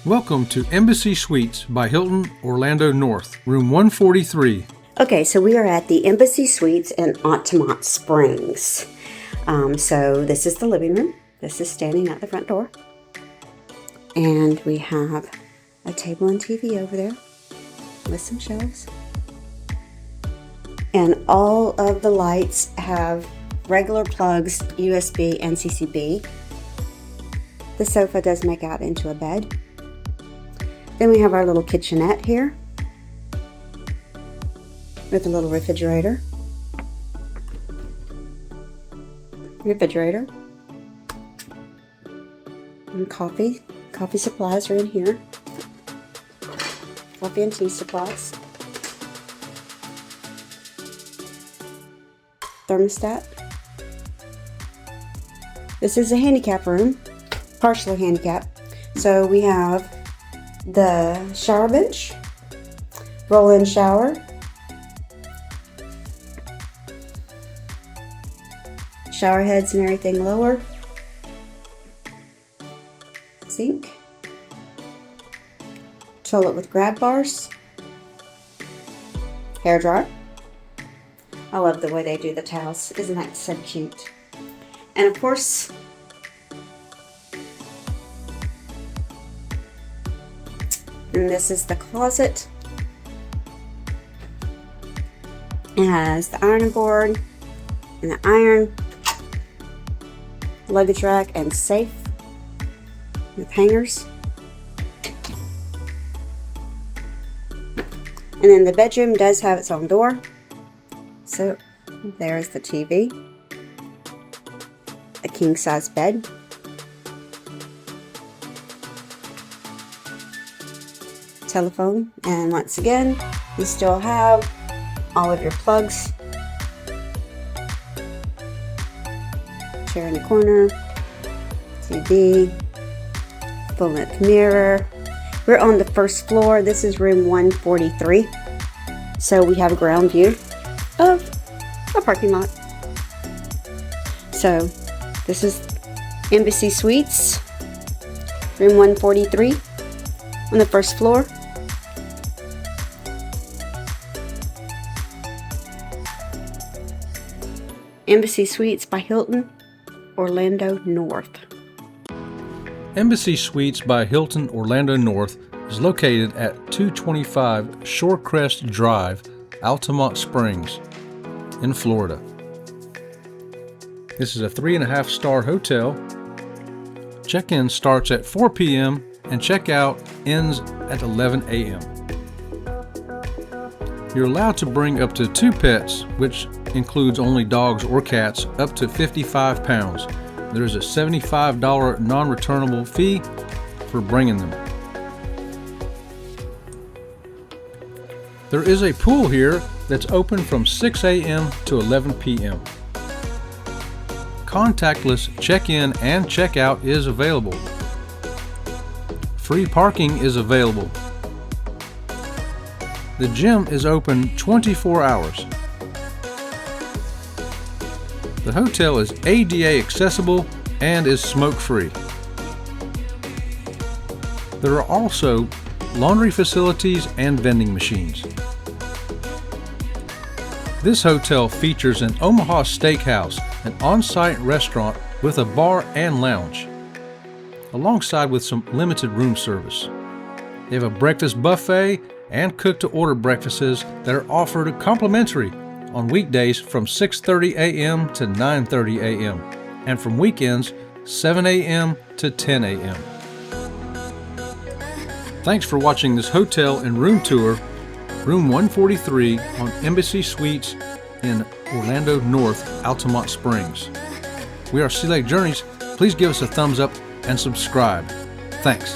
Welcome to Embassy Suites by Hilton Orlando North, room 143. Okay, so we are at the Embassy Suites in Altamonte Springs. So this is the living room. This is standing at the front door. And we have a table and TV over there with some shelves. And all of the lights have regular plugs, USB and CCB. The sofa does make out into a bed. Then we have our little kitchenette here with a little refrigerator. And coffee supplies are in here. Coffee and tea supplies. Thermostat. This is a handicap room, partially handicap. So we have the shower bench, roll-in shower, shower heads and everything lower, sink, toilet with grab bars, hair dryer. I love the way they do the towels. Isn't that so cute? And of course, and this is the closet. It has the ironing board and the iron, luggage rack and safe with hangers. And then the bedroom does have its own door. So there's the TV, a king size bed, telephone, and once again you still have all of your plugs, chair in the corner, TV, full length mirror. We're on the first floor. This is room 143, so we have a ground view of a parking lot. So this is Embassy Suites, room 143 on the first floor. Embassy Suites by Hilton Orlando North. Embassy Suites by Hilton Orlando North is located at 225 Shorecrest Drive, Altamonte Springs, in Florida. This is a 3.5-star hotel. Check-in starts at 4 p.m. and checkout ends at 11 a.m. You're allowed to bring up to 2 pets, which includes only dogs or cats up to 55 pounds. There's a $75 non-returnable fee for bringing them. There is a pool here that's open from 6 a.m. to 11 p.m. Contactless check-in and check-out is available. Free parking is available. The gym is open 24 hours. The hotel is ADA accessible and is smoke-free. There are also laundry facilities and vending machines. This hotel features an Omaha steakhouse, an on-site restaurant with a bar and lounge, alongside with some limited room service. They have a breakfast buffet and cook-to-order breakfasts that are offered complimentary on weekdays from 6:30 a.m. to 9:30 a.m. and from weekends 7 a.m. to 10 a.m. Thanks for watching this hotel and room tour, room 143 on Embassy Suites in Orlando North, Altamonte Springs. We are Sea Lake Journeys. Please give us a thumbs up and subscribe. Thanks.